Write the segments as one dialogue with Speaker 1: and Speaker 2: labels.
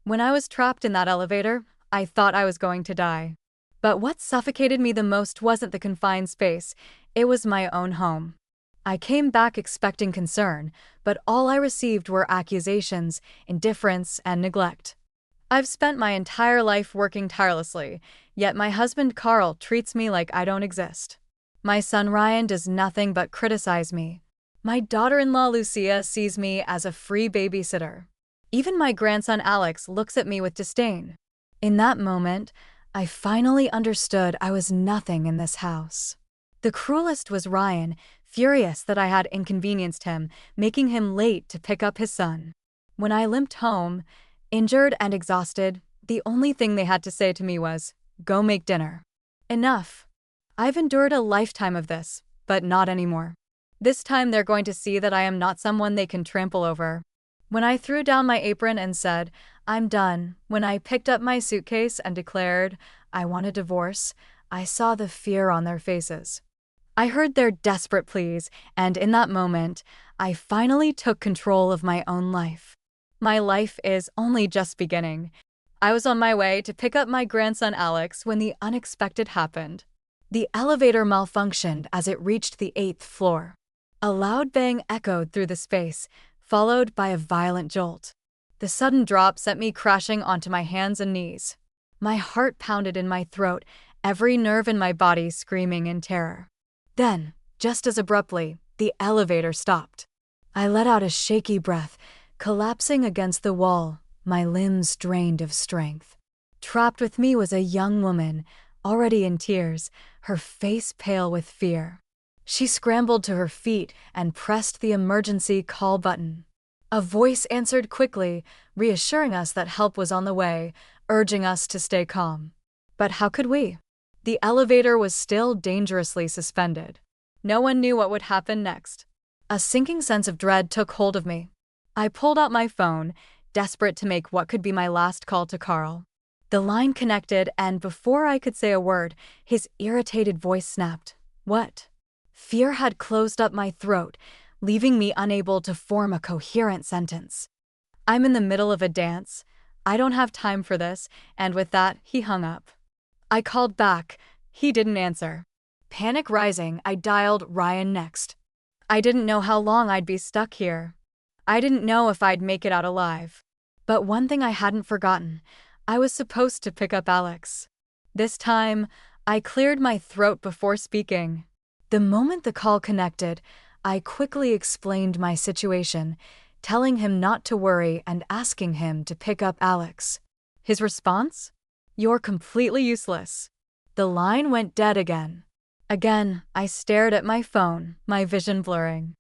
Speaker 1: When I was trapped in that elevator, I thought I was going to die. But what suffocated me the most wasn't the confined space, it was my own home. I came back expecting concern, but all I received were accusations, indifference, and neglect. I've spent my entire life working tirelessly, yet my husband Carl treats me like I don't exist. My son Ryan does nothing but criticize me. My daughter-in-law Lucia sees me as a free babysitter. Even my grandson Alex looks at me with disdain. In that moment, I finally understood I was nothing in this house. The cruelest was Ryan, furious that I had inconvenienced him, making him late to pick up his son. When I limped home, injured and exhausted, the only thing they had to say to me was, "Go make dinner." Enough. I've endured a lifetime of this, but not anymore. This time they're going to see that I am not someone they can trample over. When I threw down my apron and said, "I'm done," when I picked up my suitcase and declared, "I want a divorce," I saw the fear on their faces. I heard their desperate pleas, and in that moment, I finally took control of my own life. My life is only just beginning. I was on my way to pick up my grandson Alex when the unexpected happened. The elevator malfunctioned as it reached the 8th floor. A loud bang echoed through the space, followed by a violent jolt. The sudden drop sent me crashing onto my hands and knees. My heart pounded in my throat, every nerve in my body screaming in terror. Then, just as abruptly, the elevator stopped. I let out a shaky breath, collapsing against the wall, my limbs drained of strength. Trapped with me was a young woman, already in tears, her face pale with fear. She scrambled to her feet and pressed the emergency call button. A voice answered quickly, reassuring us that help was on the way, urging us to stay calm. But how could we? The elevator was still dangerously suspended. No one knew what would happen next. A sinking sense of dread took hold of me. I pulled out my phone, desperate to make what could be my last call to Carl. The line connected, and before I could say a word, his irritated voice snapped. "What?" Fear had closed up my throat, leaving me unable to form a coherent sentence. "I'm in the middle of a dance. I don't have time for this," and with that, he hung up. I called back. He didn't answer. Panic rising, I dialed Ryan next. I didn't know how long I'd be stuck here. I didn't know if I'd make it out alive. But one thing I hadn't forgotten, I was supposed to pick up Alex. This time, I cleared my throat before speaking. The moment the call connected, I quickly explained my situation, telling him not to worry and asking him to pick up Alex. His response? "You're completely useless." The line went dead again. Again, I stared at my phone, my vision blurring.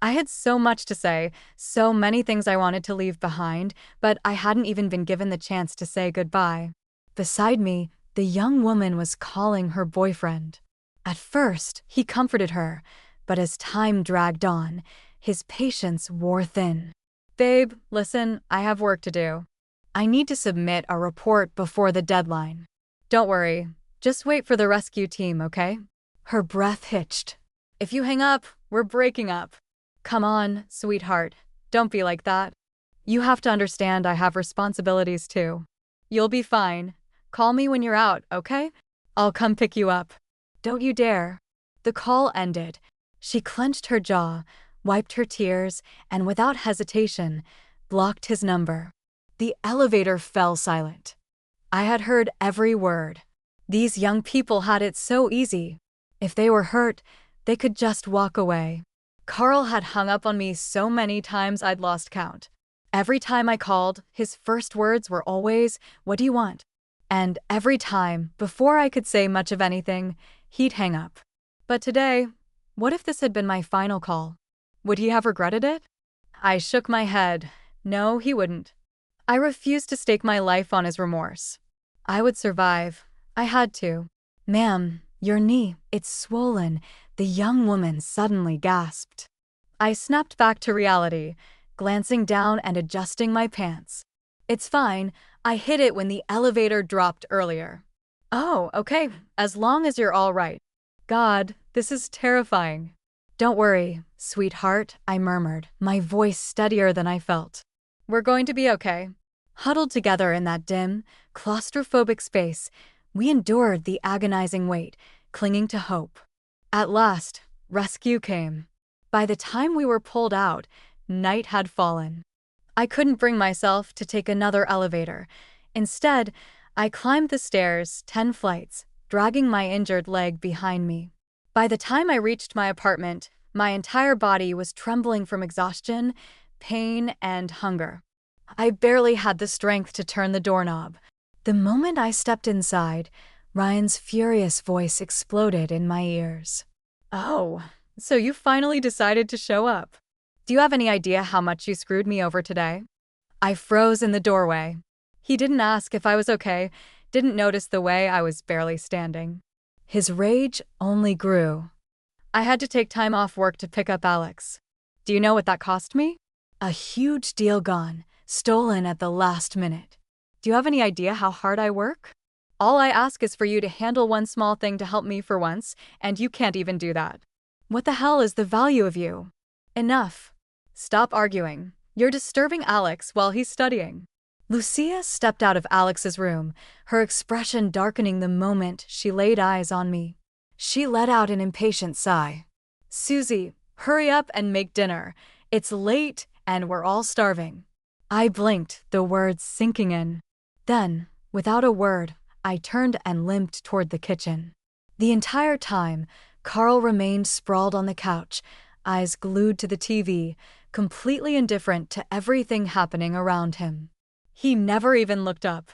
Speaker 1: I had so much to say, so many things I wanted to leave behind, but I hadn't even been given the chance to say goodbye. Beside me, the young woman was calling her boyfriend. At first, he comforted her, but as time dragged on, his patience wore thin. "Babe, listen, I have work to do. I need to submit a report before the deadline. Don't worry, just wait for the rescue team, okay?" Her breath hitched. "If you hang up, we're breaking up." "Come on, sweetheart, don't be like that. You have to understand I have responsibilities too. You'll be fine. Call me when you're out, okay? I'll come pick you up." "Don't you dare." The call ended. She clenched her jaw, wiped her tears, and without hesitation, blocked his number. The elevator fell silent. I had heard every word. These young people had it so easy. If they were hurt, they could just walk away. Carl had hung up on me so many times I'd lost count. Every time I called, his first words were always, "What do you want?" And every time, before I could say much of anything, he'd hang up. But today, what if this had been my final call? Would he have regretted it? I shook my head. No, he wouldn't. I refused to stake my life on his remorse. I would survive. I had to. "Ma'am, your knee, it's swollen," the young woman suddenly gasped. I snapped back to reality, glancing down and adjusting my pants. "It's fine, I hit it when the elevator dropped earlier." "Oh, okay, as long as you're all right." God, this is terrifying. "Don't worry, sweetheart," I murmured, my voice steadier than I felt. "We're going to be okay. Huddled together in that dim, claustrophobic space, we endured the agonizing wait, clinging to hope. At last, rescue came. By the time we were pulled out, night had fallen. I couldn't bring myself to take another elevator. Instead, I climbed the stairs 10 flights, dragging my injured leg behind me. By the time I reached my apartment, my entire body was trembling from exhaustion, pain, and hunger. I barely had the strength to turn the doorknob. The moment I stepped inside, Ryan's furious voice exploded in my ears. "Oh, so you finally decided to show up. Do you have any idea how much you screwed me over today?" I froze in the doorway. He didn't ask if I was okay, didn't notice the way I was barely standing. His rage only grew. "I had to take time off work to pick up Alex. Do you know what that cost me? A huge deal gone, stolen at the last minute. Do you have any idea how hard I work? All I ask is for you to handle one small thing to help me for once, and you can't even do that. What the hell is the value of you? Enough. Stop arguing. You're disturbing Alex while he's studying." Lucia stepped out of Alex's room, her expression darkening the moment she laid eyes on me. She let out an impatient sigh. "Susie, hurry up and make dinner. It's late and we're all starving." I blinked, the words sinking in. Then, without a word, I turned and limped toward the kitchen. The entire time, Carl remained sprawled on the couch, eyes glued to the TV, completely indifferent to everything happening around him. He never even looked up.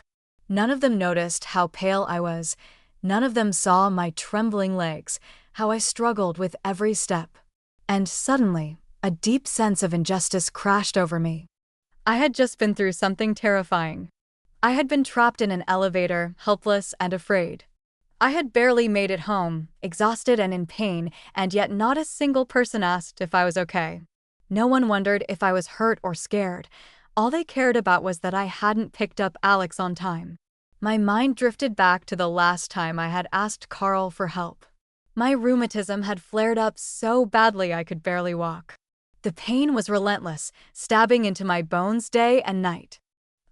Speaker 1: None of them noticed how pale I was. None of them saw my trembling legs, how I struggled with every step. And suddenly, a deep sense of injustice crashed over me. I had just been through something terrifying. I had been trapped in an elevator, helpless and afraid. I had barely made it home, exhausted and in pain, and yet not a single person asked if I was okay. No one wondered if I was hurt or scared. All they cared about was that I hadn't picked up Alex on time. My mind drifted back to the last time I had asked Carl for help. My rheumatism had flared up so badly I could barely walk. The pain was relentless, stabbing into my bones day and night.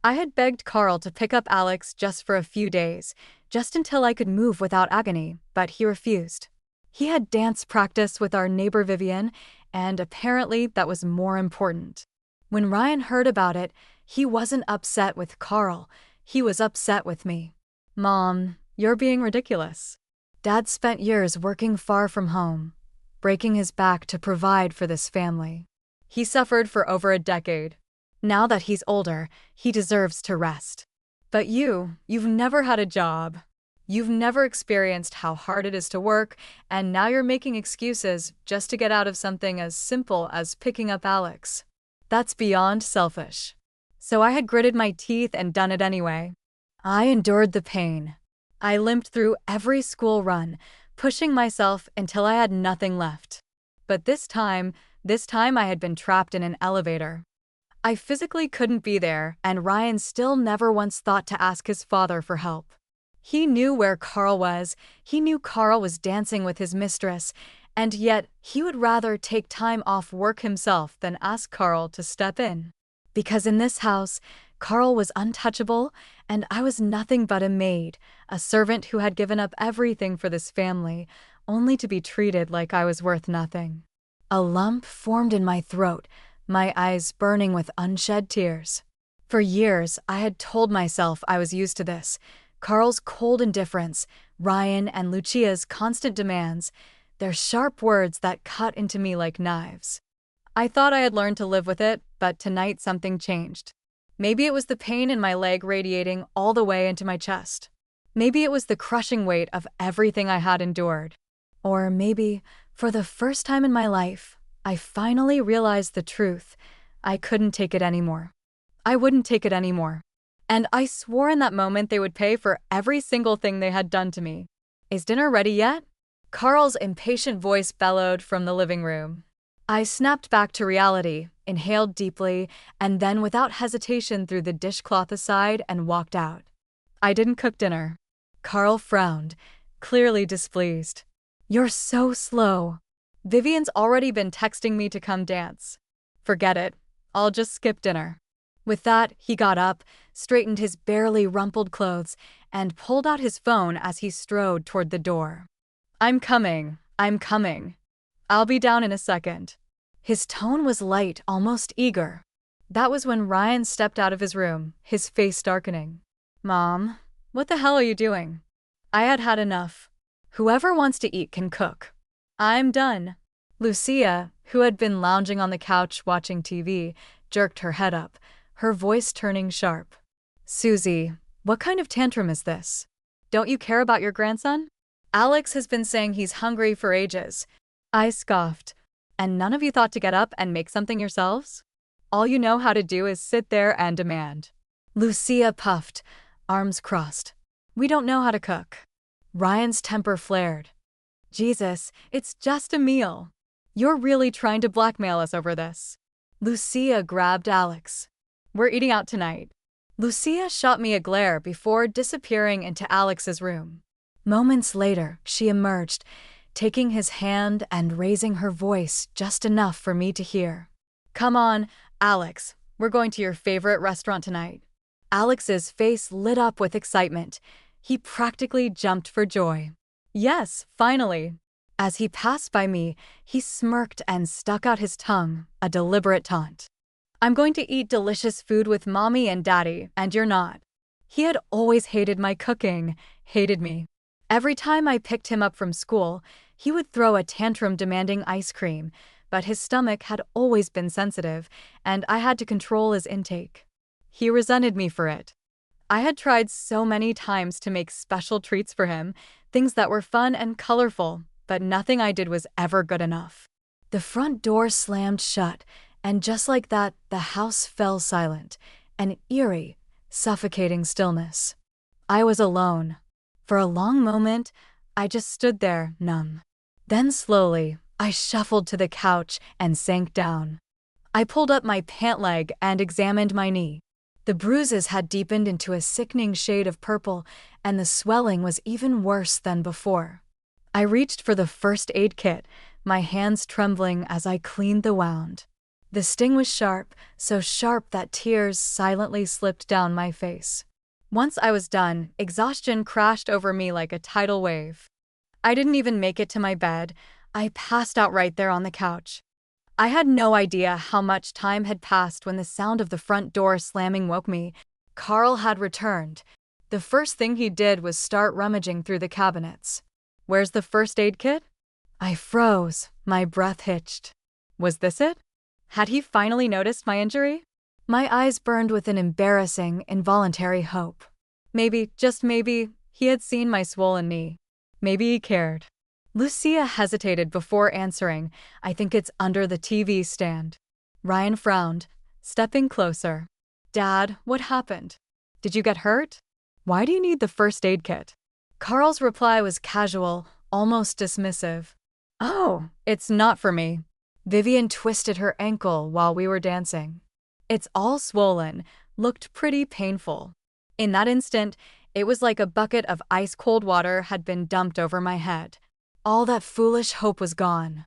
Speaker 1: I had begged Carl to pick up Alex just for a few days, just until I could move without agony, but he refused. He had dance practice with our neighbor Vivian, and apparently that was more important. When Ryan heard about it, he wasn't upset with Carl, he was upset with me. "Mom, you're being ridiculous." Dad spent years working far from home, breaking his back to provide for this family. He suffered for over a decade. Now that he's older, he deserves to rest. But you've never had a job. You've never experienced how hard it is to work, and now you're making excuses just to get out of something as simple as picking up Alex. That's beyond selfish. So I had gritted my teeth and done it anyway. I endured the pain. I limped through every school run, pushing myself until I had nothing left. But this time I had been trapped in an elevator. I physically couldn't be there, and Ryan still never once thought to ask his father for help. He knew where Carl was, he knew Carl was dancing with his mistress, and yet he would rather take time off work himself than ask Carl to step in. Because in this house, Carl was untouchable, and I was nothing but a maid, a servant who had given up everything for this family, only to be treated like I was worth nothing. A lump formed in my throat, my eyes burning with unshed tears. For years, I had told myself I was used to this. Carl's cold indifference, Ryan and Lucia's constant demands, their sharp words that cut into me like knives. I thought I had learned to live with it, but tonight something changed. Maybe it was the pain in my leg radiating all the way into my chest. Maybe it was the crushing weight of everything I had endured. Or maybe, for the first time in my life, I finally realized the truth. I couldn't take it anymore. I wouldn't take it anymore. And I swore in that moment they would pay for every single thing they had done to me. "Is dinner ready yet?" Carl's impatient voice bellowed from the living room. I snapped back to reality, inhaled deeply, and then without hesitation threw the dishcloth aside and walked out. I didn't cook dinner. Carl frowned, clearly displeased. "You're so slow. Vivian's already been texting me to come dance." "Forget it. I'll just skip dinner." With that, he got up, straightened his barely rumpled clothes, and pulled out his phone as he strode toward the door. I'm coming. I'm coming. I'll be down in a second. His tone was light, almost eager. That was when Ryan stepped out of his room, his face darkening. Mom, what the hell are you doing? I had had enough. Whoever wants to eat can cook. I'm done. Lucia, who had been lounging on the couch watching TV, jerked her head up, her voice turning sharp. Susie, what kind of tantrum is this? Don't you care about your grandson? Alex has been saying he's hungry for ages. I scoffed. And none of you thought to get up and make something yourselves? All you know how to do is sit there and demand. Lucia puffed, arms crossed. We don't know how to cook. Ryan's temper flared. Jesus, it's just a meal. You're really trying to blackmail us over this. Lucia grabbed Alex. We're eating out tonight. Lucia shot me a glare before disappearing into Alex's room. Moments later, she emerged, taking his hand and raising her voice just enough for me to hear. Come on, Alex, we're going to your favorite restaurant tonight. Alex's face lit up with excitement. He practically jumped for joy. Yes, finally. As he passed by me, he smirked and stuck out his tongue, a deliberate taunt. I'm going to eat delicious food with Mommy and Daddy, and you're not. He had always hated my cooking, hated me. Every time I picked him up from school, he would throw a tantrum demanding ice cream, but his stomach had always been sensitive, and I had to control his intake. He resented me for it. I had tried so many times to make special treats for him, things that were fun and colorful, but nothing I did was ever good enough. The front door slammed shut, and just like that, the house fell silent, an eerie, suffocating stillness. I was alone. For a long moment, I just stood there, numb. Then slowly, I shuffled to the couch and sank down. I pulled up my pant leg and examined my knee. The bruises had deepened into a sickening shade of purple, and the swelling was even worse than before. I reached for the first aid kit, my hands trembling as I cleaned the wound. The sting was sharp, so sharp that tears silently slipped down my face. Once I was done, exhaustion crashed over me like a tidal wave. I didn't even make it to my bed. I passed out right there on the couch. I had no idea how much time had passed when the sound of the front door slamming woke me. Carl had returned. The first thing he did was start rummaging through the cabinets. Where's the first aid kit? I froze, my breath hitched. Was this it? Had he finally noticed my injury? My eyes burned with an embarrassing, involuntary hope. Maybe, just maybe, he had seen my swollen knee. Maybe he cared. Lucia hesitated before answering. I think it's under the TV stand. Ryan frowned, stepping closer. Dad, what happened? Did you get hurt? Why do you need the first aid kit? Carl's reply was casual, almost dismissive. Oh, it's not for me. Vivian twisted her ankle while we were dancing. It's all swollen, looked pretty painful. In that instant, it was like a bucket of ice-cold water had been dumped over my head. All that foolish hope was gone.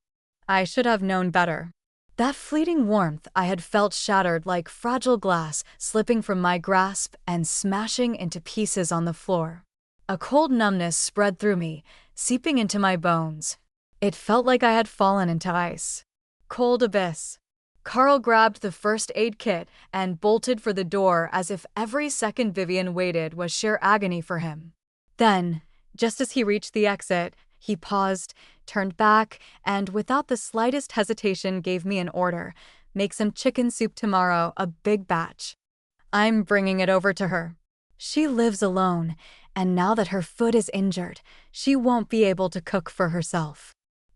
Speaker 1: I should have known better. That fleeting warmth I had felt shattered like fragile glass, slipping from my grasp and smashing into pieces on the floor. A cold numbness spread through me, seeping into my bones. It felt like I had fallen into ice. Cold abyss. Carl grabbed the first aid kit and bolted for the door as if every second Vivian waited was sheer agony for him. Then, just as he reached the exit, he paused, turned back, and without the slightest hesitation gave me an order. Make some chicken soup tomorrow, a big batch. I'm bringing it over to her. She lives alone, and now that her foot is injured, she won't be able to cook for herself.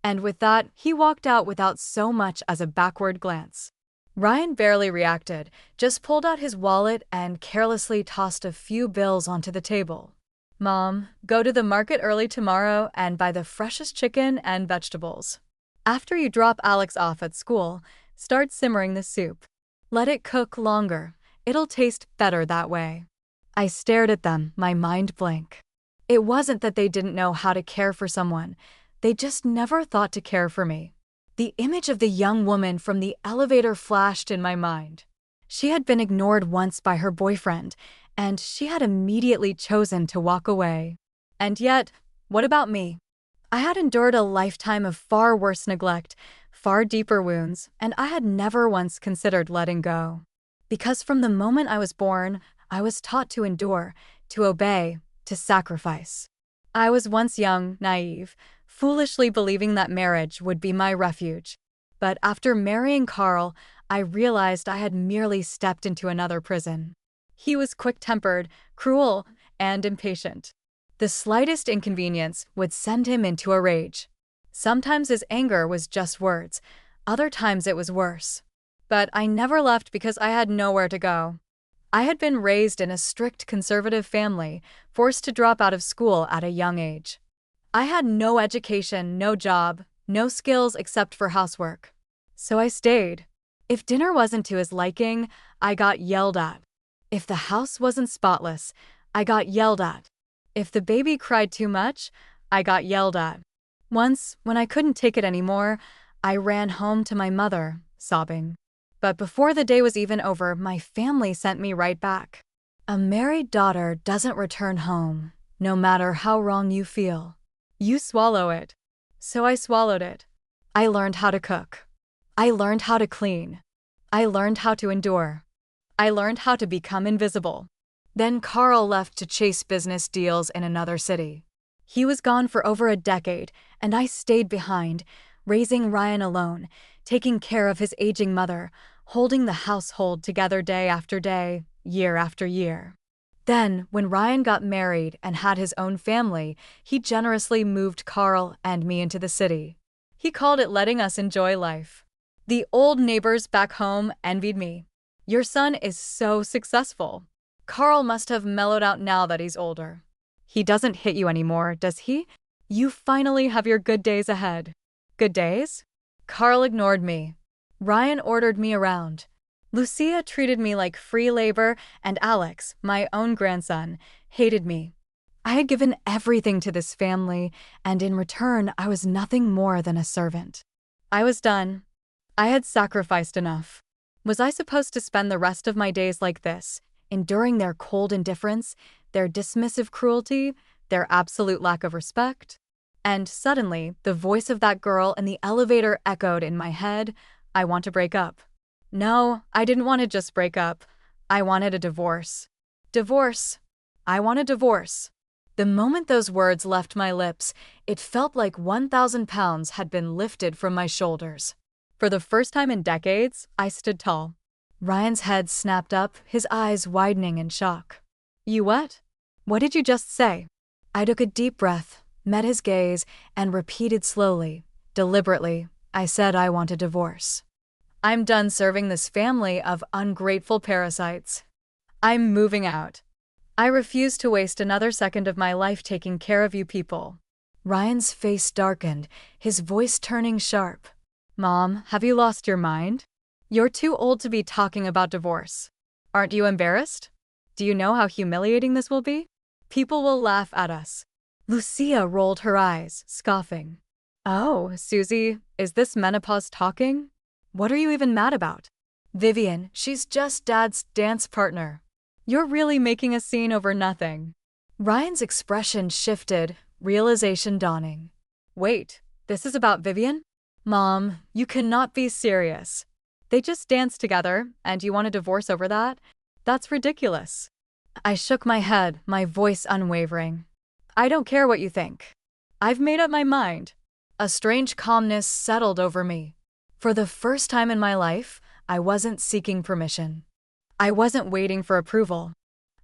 Speaker 1: And with that, he walked out without so much as a backward glance. Ryan barely reacted, just pulled out his wallet and carelessly tossed a few bills onto the table. Mom, go to the market early tomorrow and buy the freshest chicken and vegetables. After you drop Alex off at school, start simmering the soup. Let it cook longer. It'll taste better that way. I stared at them, my mind blank. It wasn't that they didn't know how to care for someone. They just never thought to care for me. The image of the young woman from the elevator flashed in my mind. She had been ignored once by her boyfriend, and she had immediately chosen to walk away. And yet, what about me? I had endured a lifetime of far worse neglect, far deeper wounds, and I had never once considered letting go. Because from the moment I was born, I was taught to endure, to obey, to sacrifice. I was once young, naive, foolishly believing that marriage would be my refuge. But after marrying Carl, I realized I had merely stepped into another prison. He was quick-tempered, cruel, and impatient. The slightest inconvenience would send him into a rage. Sometimes his anger was just words, other times it was worse. But I never left because I had nowhere to go. I had been raised in a strict conservative family, forced to drop out of school at a young age. I had no education, no job, no skills except for housework. So I stayed. If dinner wasn't to his liking, I got yelled at. If the house wasn't spotless, I got yelled at. If the baby cried too much, I got yelled at. Once, when I couldn't take it anymore, I ran home to my mother, sobbing. But before the day was even over, my family sent me right back. A married daughter doesn't return home, no matter how wrong you feel. You swallow it. So I swallowed it. I learned how to cook. I learned how to clean. I learned how to endure. I learned how to become invisible. Then Carl left to chase business deals in another city. He was gone for over a decade, and I stayed behind, raising Ryan alone, taking care of his aging mother, holding the household together day after day, year after year. Then, when Ryan got married and had his own family, he generously moved Carl and me into the city. He called it letting us enjoy life. The old neighbors back home envied me. Your son is so successful. Carl must have mellowed out now that he's older. He doesn't hit you anymore, does he? You finally have your good days ahead. Good days? Carl ignored me. Ryan ordered me around. Lucia treated me like free labor, and Alex, my own grandson, hated me. I had given everything to this family, and in return, I was nothing more than a servant. I was done. I had sacrificed enough. Was I supposed to spend the rest of my days like this, enduring their cold indifference, their dismissive cruelty, their absolute lack of respect? And suddenly, the voice of that girl in the elevator echoed in my head, I want to break up. No, I didn't want to just break up. I wanted a divorce. Divorce. I want a divorce. The moment those words left my lips, it felt like 1,000 pounds had been lifted from my shoulders. For the first time in decades, I stood tall. Ryan's head snapped up, his eyes widening in shock. You what? What did you just say? I took a deep breath, met his gaze, and repeated slowly, deliberately, I said I want a divorce. I'm done serving this family of ungrateful parasites. I'm moving out. I refuse to waste another second of my life taking care of you people. Ryan's face darkened, his voice turning sharp. Mom, have you lost your mind? You're too old to be talking about divorce. Aren't you embarrassed? Do you know how humiliating this will be? People will laugh at us. Lucia rolled her eyes, scoffing. Oh, Susie, is this menopause talking? What are you even mad about? Vivian, she's just Dad's dance partner. You're really making a scene over nothing. Ryan's expression shifted, realization dawning. Wait, this is about Vivian? Mom, you cannot be serious. They just danced together, and you want a divorce over that? That's ridiculous. I shook my head, my voice unwavering. I don't care what you think. I've made up my mind. A strange calmness settled over me. For the first time in my life, I wasn't seeking permission. I wasn't waiting for approval.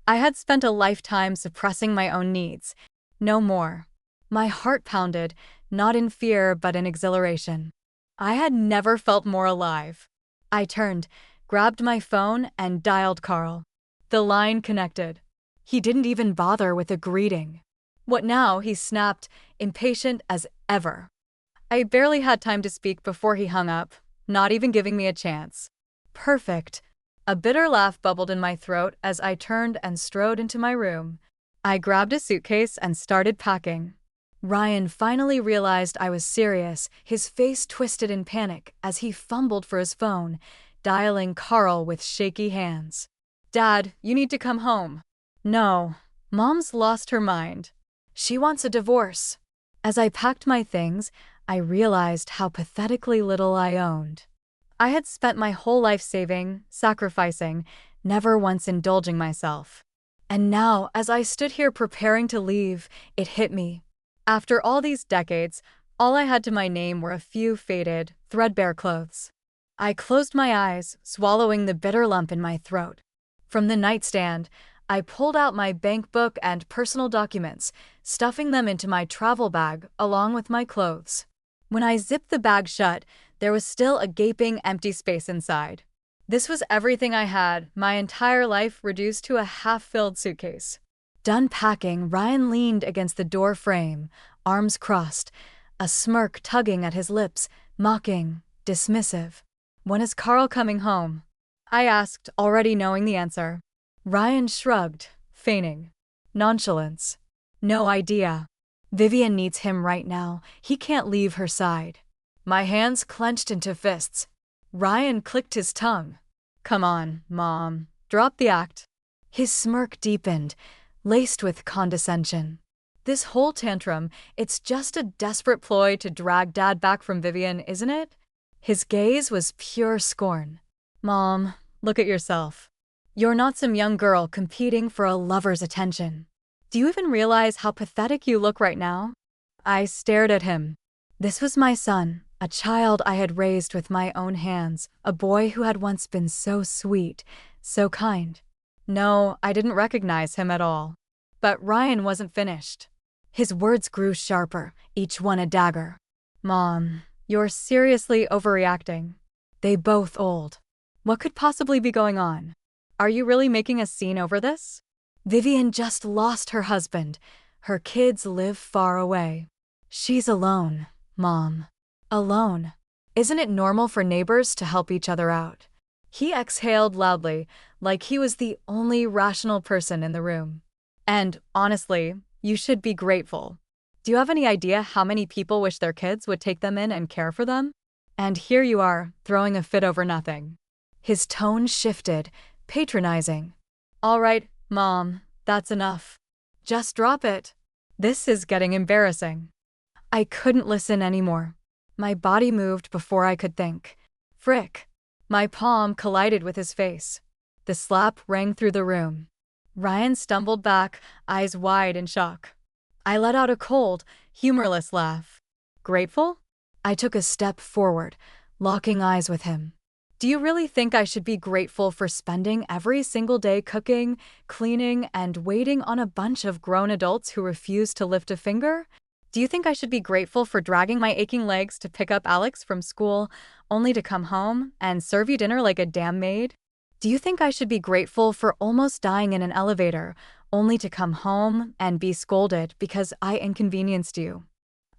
Speaker 1: I had spent a lifetime suppressing my own needs. No more. My heart pounded, not in fear but in exhilaration. I had never felt more alive. I turned, grabbed my phone, and dialed Carl. The line connected. He didn't even bother with a greeting. What now? He snapped, impatient as ever. I barely had time to speak before he hung up, not even giving me a chance. Perfect. A bitter laugh bubbled in my throat as I turned and strode into my room. I grabbed a suitcase and started packing. Ryan finally realized I was serious, his face twisted in panic as he fumbled for his phone, dialing Carl with shaky hands. "Dad, you need to come home." "No, Mom's lost her mind. She wants a divorce." As I packed my things, I realized how pathetically little I owned. I had spent my whole life saving, sacrificing, never once indulging myself. And now, as I stood here preparing to leave, it hit me. After all these decades, all I had to my name were a few faded, threadbare clothes. I closed my eyes, swallowing the bitter lump in my throat. From the nightstand, I pulled out my bank book and personal documents, stuffing them into my travel bag along with my clothes. When I zipped the bag shut, there was still a gaping empty space inside. This was everything I had, my entire life reduced to a half-filled suitcase. Done packing, Ryan leaned against the door frame, arms crossed, a smirk tugging at his lips, mocking, dismissive. "When is Carl coming home?" I asked, already knowing the answer. Ryan shrugged, feigning nonchalance. "No idea. Vivian needs him right now. He can't leave her side." My hands clenched into fists. Ryan clicked his tongue. "Come on, Mom. Drop the act." His smirk deepened, laced with condescension. "This whole tantrum, it's just a desperate ploy to drag Dad back from Vivian, isn't it?" His gaze was pure scorn. "Mom, look at yourself. You're not some young girl competing for a lover's attention. Do you even realize how pathetic you look right now?" I stared at him. This was my son, a child I had raised with my own hands, a boy who had once been so sweet, so kind. No, I didn't recognize him at all. But Ryan wasn't finished. His words grew sharper, each one a dagger. "Mom, you're seriously overreacting. They both old. What could possibly be going on? Are you really making a scene over this? Vivian just lost her husband. Her kids live far away. She's alone, Mom. Alone. Isn't it normal for neighbors to help each other out?" He exhaled loudly, like he was the only rational person in the room. "And, honestly, you should be grateful. Do you have any idea how many people wish their kids would take them in and care for them? And here you are, throwing a fit over nothing." His tone shifted, patronizing. "All right, Mom, that's enough. Just drop it. This is getting embarrassing." I couldn't listen anymore. My body moved before I could think. Frick. My palm collided with his face. The slap rang through the room. Ryan stumbled back, eyes wide in shock. I let out a cold, humorless laugh. "Grateful?" I took a step forward, locking eyes with him. "Do you really think I should be grateful for spending every single day cooking, cleaning, and waiting on a bunch of grown adults who refuse to lift a finger? Do you think I should be grateful for dragging my aching legs to pick up Alex from school, only to come home and serve you dinner like a damn maid? Do you think I should be grateful for almost dying in an elevator, only to come home and be scolded because I inconvenienced you?"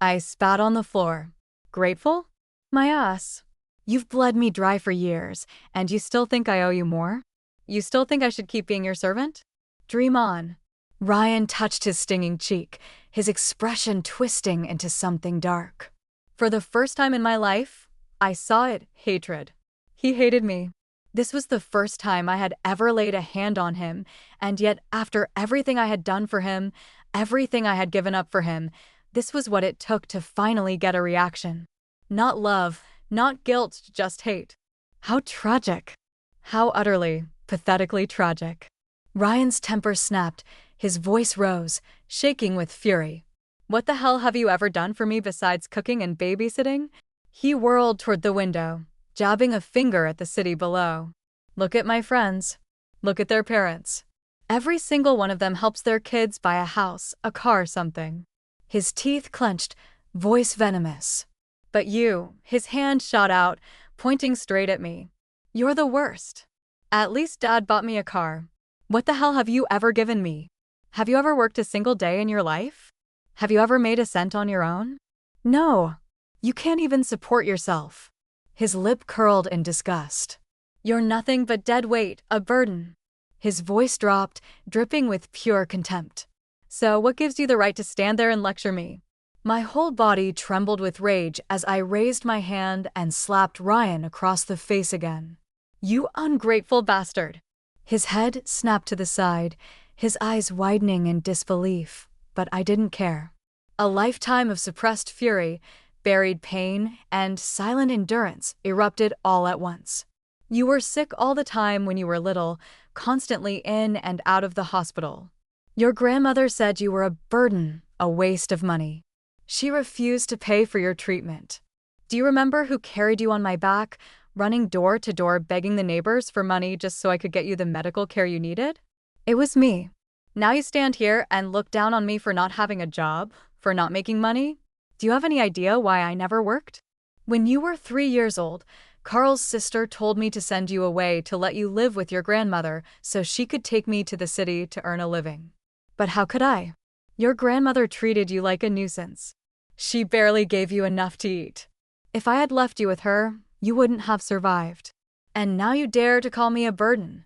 Speaker 1: I spat on the floor. "Grateful? My ass. You've bled me dry for years, and you still think I owe you more? You still think I should keep being your servant? Dream on." Ryan touched his stinging cheek, his expression twisting into something dark. For the first time in my life, I saw it, hatred. He hated me. This was the first time I had ever laid a hand on him, and yet after everything I had done for him, everything I had given up for him, this was what it took to finally get a reaction. Not love, not guilt, just hate. How tragic. How utterly, pathetically tragic. Ryan's temper snapped, his voice rose, shaking with fury. "What the hell have you ever done for me besides cooking and babysitting?" He whirled toward the window, jabbing a finger at the city below. "Look at my friends. Look at their parents. Every single one of them helps their kids buy a house, a car, something." His teeth clenched, voice venomous. "But you," his hand shot out, pointing straight at me. "You're the worst. At least Dad bought me a car. What the hell have you ever given me? Have you ever worked a single day in your life? Have you ever made a cent on your own? No. You can't even support yourself." His lip curled in disgust. "You're nothing but dead weight, a burden." His voice dropped, dripping with pure contempt. "So what gives you the right to stand there and lecture me?" My whole body trembled with rage as I raised my hand and slapped Ryan across the face again. You ungrateful bastard. His head snapped to the side, his eyes widening in disbelief, but I didn't care. A lifetime of suppressed fury, buried pain, and silent endurance erupted all at once. You were sick all the time when you were little, constantly in and out of the hospital. Your grandmother said you were a burden, a waste of money. She refused to pay for your treatment. Do you remember who carried you on my back, running door to door begging the neighbors for money just so I could get you the medical care you needed? It was me. Now you stand here and look down on me for not having a job, for not making money? Do you have any idea why I never worked? When you were 3 years old, Carl's sister told me to send you away to let you live with your grandmother so she could take me to the city to earn a living. But how could I? Your grandmother treated you like a nuisance. She barely gave you enough to eat. If I had left you with her, you wouldn't have survived. And now you dare to call me a burden.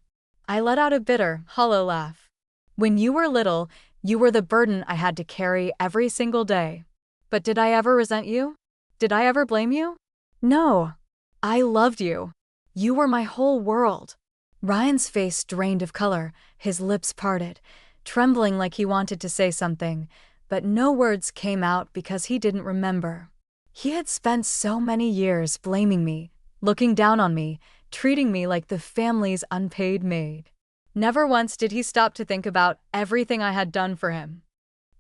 Speaker 1: I let out a bitter, hollow laugh. When you were little, you were the burden I had to carry every single day. But did I ever resent you? Did I ever blame you? No. I loved you. You were my whole world. Ryan's face drained of color, his lips parted, trembling like he wanted to say something, but no words came out because he didn't remember. He had spent so many years blaming me, looking down on me, treating me like the family's unpaid maid. Never once did he stop to think about everything I had done for him.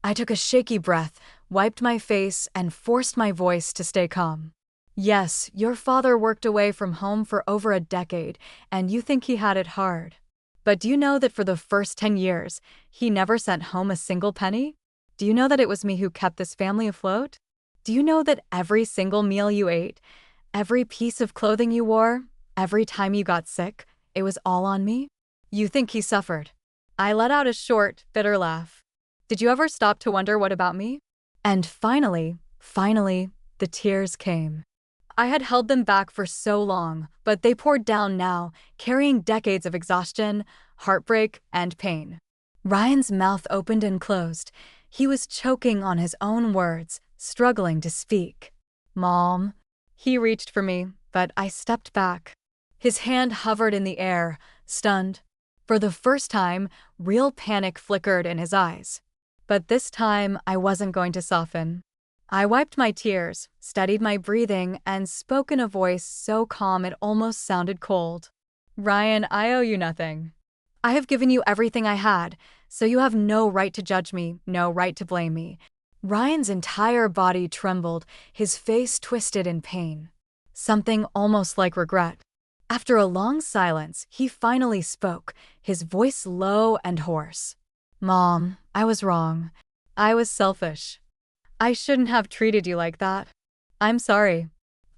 Speaker 1: I took a shaky breath, wiped my face, and forced my voice to stay calm. Yes, your father worked away from home for over a decade, and you think he had it hard. But do you know that for the first 10 years, he never sent home a single penny? Do you know that it was me who kept this family afloat? Do you know that every single meal you ate, every piece of clothing you wore, every time you got sick, it was all on me? You think he suffered. I let out a short, bitter laugh. Did you ever stop to wonder what about me? And finally, the tears came. I had held them back for so long, but they poured down now, carrying decades of exhaustion, heartbreak, and pain. Ryan's mouth opened and closed. He was choking on his own words, struggling to speak. Mom. He reached for me, but I stepped back. His hand hovered in the air, stunned. For the first time, real panic flickered in his eyes. But this time, I wasn't going to soften. I wiped my tears, steadied my breathing, and spoke in a voice so calm it almost sounded cold. Ryan, I owe you nothing. I have given you everything I had, so you have no right to judge me, no right to blame me. Ryan's entire body trembled, his face twisted in pain. Something almost like regret. After a long silence, he finally spoke, his voice low and hoarse. Mom, I was wrong. I was selfish. I shouldn't have treated you like that. I'm sorry.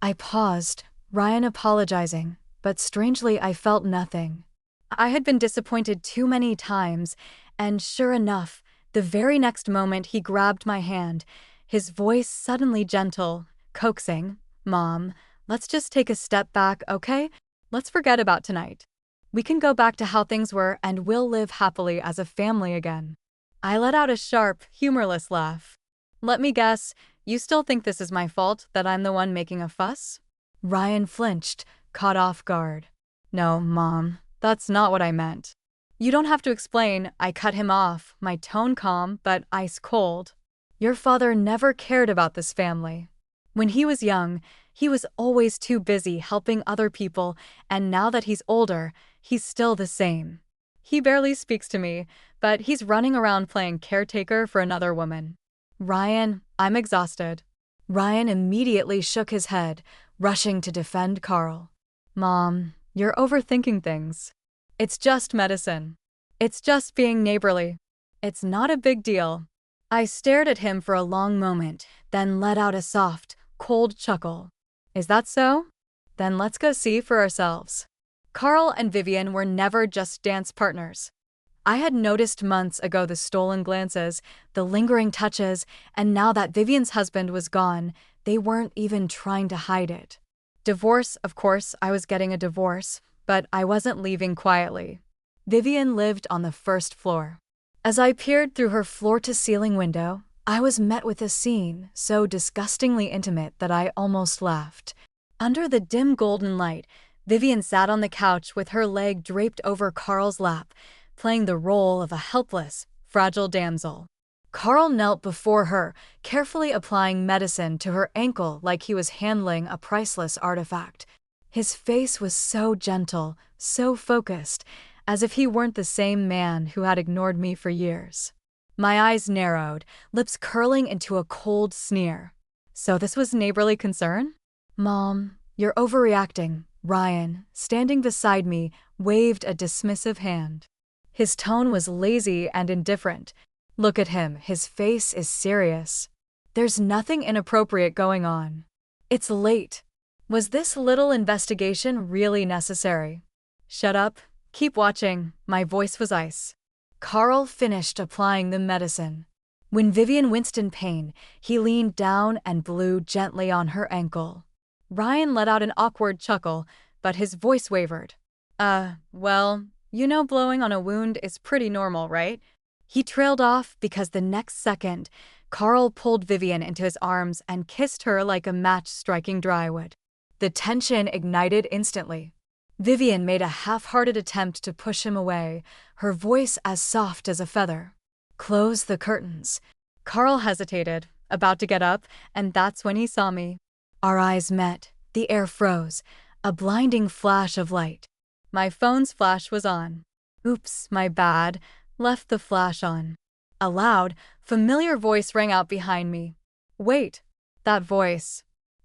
Speaker 1: I paused, Ryan apologizing, but strangely I felt nothing. I had been disappointed too many times, and sure enough, the very next moment he grabbed my hand, his voice suddenly gentle, coaxing. Mom, let's just take a step back, okay? Let's forget about tonight. We can go back to how things were and we'll live happily as a family again. I let out a sharp, humorless laugh. Let me guess, you still think this is my fault, that I'm the one making a fuss? Ryan flinched, caught off guard. No, Mom, that's not what I meant. You don't have to explain, I cut him off, my tone calm but ice cold. Your father never cared about this family. When he was young, he was always too busy helping other people, and now that he's older, he's still the same. He barely speaks to me, but he's running around playing caretaker for another woman. Ryan, I'm exhausted. Ryan immediately shook his head, rushing to defend Carl. Mom, you're overthinking things. It's just medicine. It's just being neighborly. It's not a big deal. I stared at him for a long moment, then let out a soft, cold chuckle. Is that so? Then let's go see for ourselves. Carl and Vivian were never just dance partners. I had noticed months ago the stolen glances, the lingering touches, and now that Vivian's husband was gone, they weren't even trying to hide it. Divorce, of course, I was getting a divorce, but I wasn't leaving quietly. Vivian lived on the first floor. As I peered through her floor-to-ceiling window, I was met with a scene so disgustingly intimate that I almost laughed. Under the dim golden light, Vivian sat on the couch with her leg draped over Carl's lap, playing the role of a helpless, fragile damsel. Carl knelt before her, carefully applying medicine to her ankle like he was handling a priceless artifact. His face was so gentle, so focused, as if he weren't the same man who had ignored me for years. My eyes narrowed, lips curling into a cold sneer. So this was neighborly concern? Mom, you're overreacting. Ryan, standing beside me, waved a dismissive hand. His tone was lazy and indifferent. Look at him, his face is serious. There's nothing inappropriate going on. It's late. Was this little investigation really necessary? Shut up. Keep watching. My voice was ice. Carl finished applying the medicine. When Vivian winced in pain, he leaned down and blew gently on her ankle. Ryan let out an awkward chuckle, but his voice wavered. Well, blowing on a wound is pretty normal, right? He trailed off because the next second, Carl pulled Vivian into his arms and kissed her like a match striking drywood. The tension ignited instantly. Vivian made a half-hearted attempt to push him away, her voice as soft as a feather. Close the curtains. Carl hesitated, about to get up, and that's when he saw me. Our eyes met. The air froze. A blinding flash of light. My phone's flash was on. Oops, my bad. Left the flash on. A loud, familiar voice rang out behind me. Wait. That voice.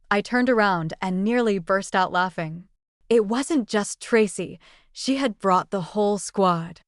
Speaker 1: I turned around and nearly burst out laughing. It wasn't just Tracy. She had brought the whole squad.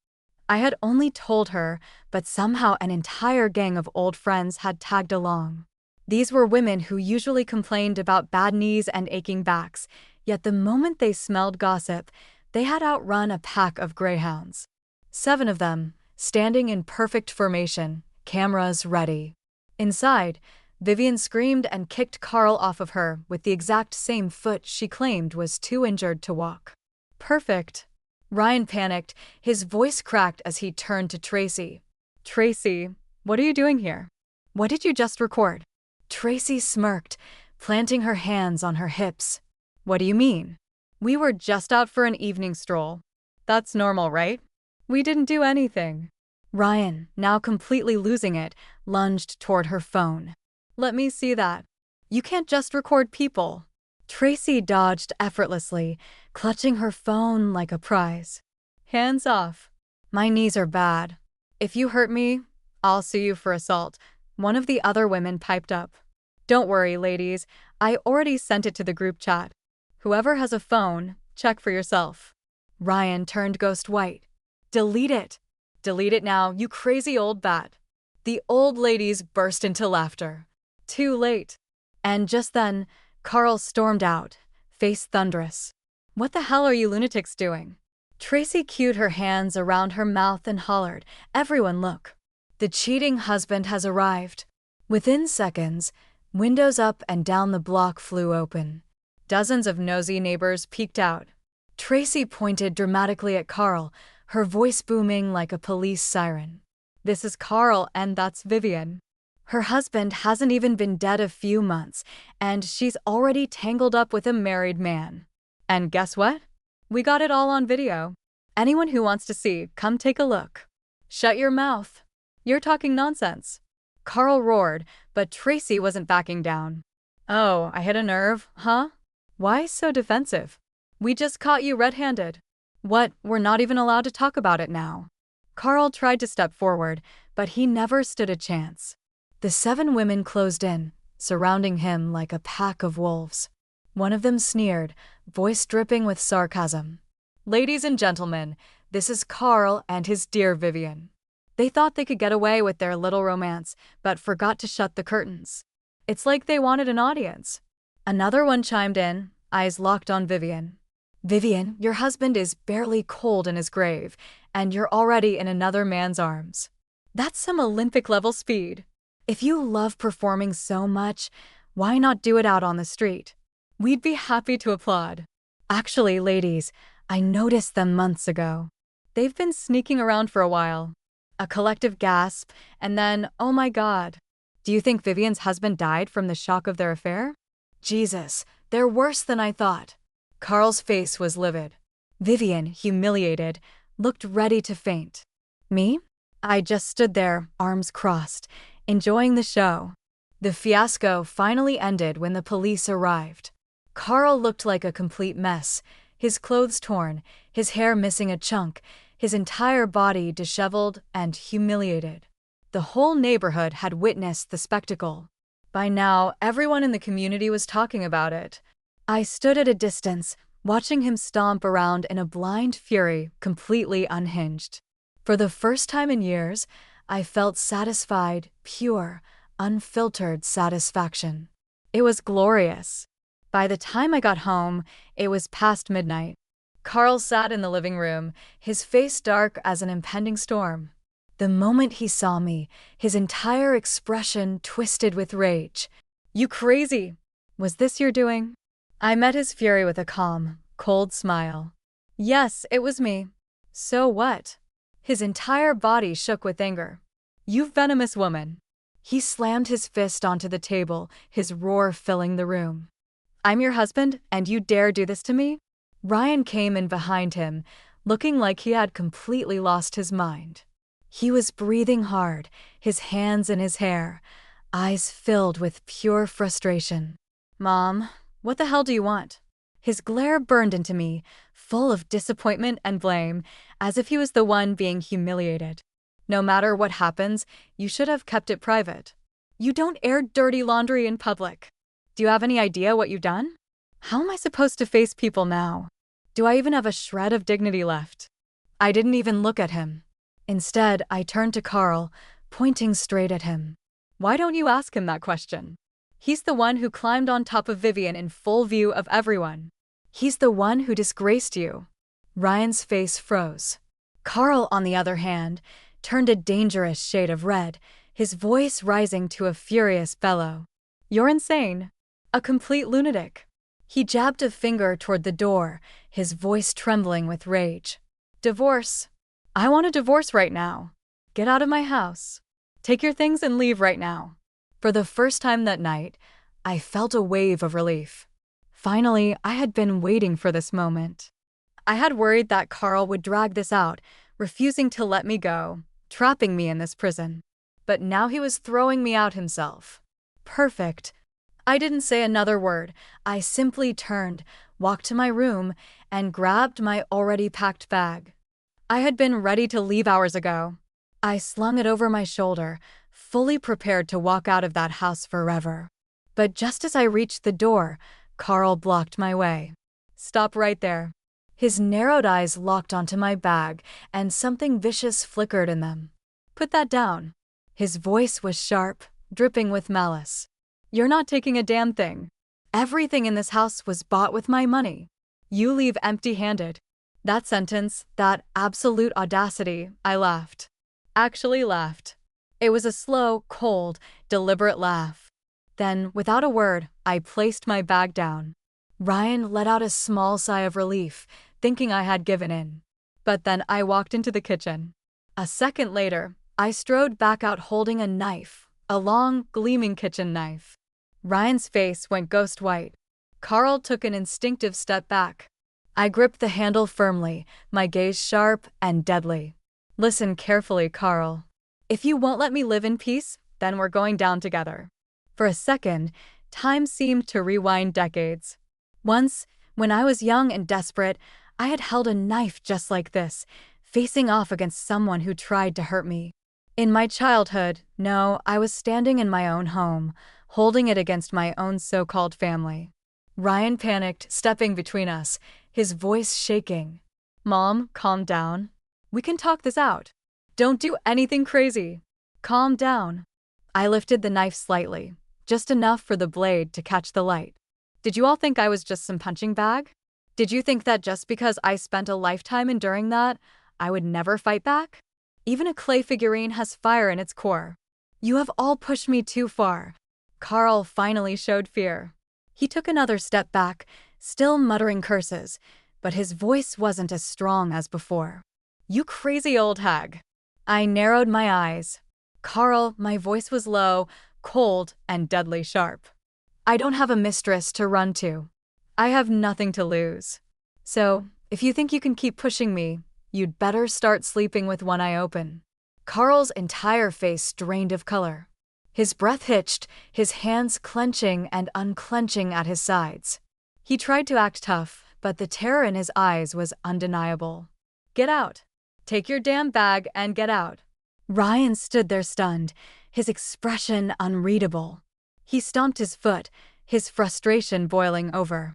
Speaker 1: I had only told her, but somehow an entire gang of old friends had tagged along. These were women who usually complained about bad knees and aching backs, yet the moment they smelled gossip, they had outrun a pack of greyhounds. 7 of them, standing in perfect formation, cameras ready. Inside, Vivian screamed and kicked Carl off of her with the exact same foot she claimed was too injured to walk. Perfect. Ryan panicked, his voice cracked as he turned to Tracy. Tracy, what are you doing here? What did you just record? Tracy smirked, planting her hands on her hips. What do you mean? We were just out for an evening stroll. That's normal, right? We didn't do anything. Ryan, now completely losing it, lunged toward her phone. Let me see that. You can't just record people. Tracy dodged effortlessly, clutching her phone like a prize. Hands off. My knees are bad. If you hurt me, I'll sue you for assault. One of the other women piped up. Don't worry, ladies. I already sent it to the group chat. Whoever has a phone, check for yourself. Ryan turned ghost white. Delete it. Delete it now, you crazy old bat. The old ladies burst into laughter. Too late. And just then, Carl stormed out, face thunderous. What the hell are you lunatics doing? Tracy cued her hands around her mouth and hollered, Everyone look. The cheating husband has arrived. Within seconds, windows up and down the block flew open. Dozens of nosy neighbors peeked out. Tracy pointed dramatically at Carl, her voice booming like a police siren. This is Carl and that's Vivian. Her husband hasn't even been dead a few months, and she's already tangled up with a married man. And guess what? We got it all on video. Anyone who wants to see, come take a look. Shut your mouth. You're talking nonsense. Carl roared, but Tracy wasn't backing down. Oh, I hit a nerve, huh? Why so defensive? We just caught you red-handed. What, we're not even allowed to talk about it now? Carl tried to step forward, but he never stood a chance. The 7 women closed in, surrounding him like a pack of wolves. One of them sneered, voice dripping with sarcasm. Ladies and gentlemen, this is Carl and his dear Vivian. They thought they could get away with their little romance, but forgot to shut the curtains. It's like they wanted an audience. Another one chimed in, eyes locked on Vivian. Vivian, your husband is barely cold in his grave, and you're already in another man's arms. That's some Olympic-level speed. If you love performing so much, why not do it out on the street? We'd be happy to applaud. Actually, ladies, I noticed them months ago. They've been sneaking around for a while. A collective gasp, and then, oh my God. Do you think Vivian's husband died from the shock of their affair? Jesus, they're worse than I thought. Carl's face was livid. Vivian, humiliated, looked ready to faint. Me? I just stood there, arms crossed, enjoying the show. The fiasco finally ended when the police arrived. Carl looked like a complete mess, his clothes torn, his hair missing a chunk, his entire body disheveled and humiliated. The whole neighborhood had witnessed the spectacle. By now, everyone in the community was talking about it. I stood at a distance, watching him stomp around in a blind fury, completely unhinged. For the first time in years, I felt satisfied, pure, unfiltered satisfaction. It was glorious. By the time I got home, it was past midnight. Carl sat in the living room, his face dark as an impending storm. The moment he saw me, his entire expression twisted with rage. "You crazy! Was this your doing?" I met his fury with a calm, cold smile. "Yes, it was me." "So what?" His entire body shook with anger. "You venomous woman." He slammed his fist onto the table, his roar filling the room. "I'm your husband, and you dare do this to me?" Ryan came in behind him, looking like he had completely lost his mind. He was breathing hard, his hands in his hair, eyes filled with pure frustration. "Mom, what the hell do you want?" His glare burned into me, full of disappointment and blame, as if he was the one being humiliated. "No matter what happens, you should have kept it private. You don't air dirty laundry in public. Do you have any idea what you've done? How am I supposed to face people now? Do I even have a shred of dignity left?" I didn't even look at him. Instead, I turned to Carl, pointing straight at him. "Why don't you ask him that question? He's the one who climbed on top of Vivian in full view of everyone. He's the one who disgraced you." Ryan's face froze. Carl, on the other hand, turned a dangerous shade of red, his voice rising to a furious bellow. "You're insane. A complete lunatic." He jabbed a finger toward the door, his voice trembling with rage. "Divorce. I want a divorce right now. Get out of my house. Take your things and leave right now." For the first time that night, I felt a wave of relief. Finally, I had been waiting for this moment. I had worried that Carl would drag this out, refusing to let me go, trapping me in this prison. But now he was throwing me out himself. Perfect. I didn't say another word. I simply turned, walked to my room, and grabbed my already packed bag. I had been ready to leave hours ago. I slung it over my shoulder, fully prepared to walk out of that house forever. But just as I reached the door, Carl blocked my way. "Stop right there." His narrowed eyes locked onto my bag, and something vicious flickered in them. "Put that down." His voice was sharp, dripping with malice. "You're not taking a damn thing. Everything in this house was bought with my money. You leave empty-handed." That sentence, that absolute audacity, I laughed. Actually laughed. It was a slow, cold, deliberate laugh. Then, without a word, I placed my bag down. Ryan let out a small sigh of relief, thinking I had given in. But then I walked into the kitchen. A second later, I strode back out holding a knife, a long, gleaming kitchen knife. Ryan's face went ghost white. Carl took an instinctive step back. I gripped the handle firmly, my gaze sharp and deadly. "Listen carefully, Carl. If you won't let me live in peace, then we're going down together." For a second, time seemed to rewind decades. Once, when I was young and desperate, I had held a knife just like this, facing off against someone who tried to hurt me. In my childhood, no, I was standing in my own home, holding it against my own so-called family. Ryan panicked, stepping between us, his voice shaking. "Mom, calm down. We can talk this out. Don't do anything crazy. Calm down." I lifted the knife slightly, just enough for the blade to catch the light. Did you all think I was just some punching bag? Did you think that just because I spent a lifetime enduring that, I would never fight back? Even a clay figurine has fire in its core. You have all pushed me too far. Carl finally showed fear. He took another step back, still muttering curses, but his voice wasn't as strong as before. "You crazy old hag." I narrowed my eyes. "Carl," my voice was low, cold, and deadly sharp. "I don't have a mistress to run to. I have nothing to lose. So, if you think you can keep pushing me, you'd better start sleeping with one eye open. Carl's entire face drained of color. His breath hitched, his hands clenching and unclenching at his sides. He tried to act tough, but the terror in his eyes was undeniable. Get out. Take your damn bag and get out. Ryan stood there stunned, his expression unreadable. He stomped his foot, his frustration boiling over.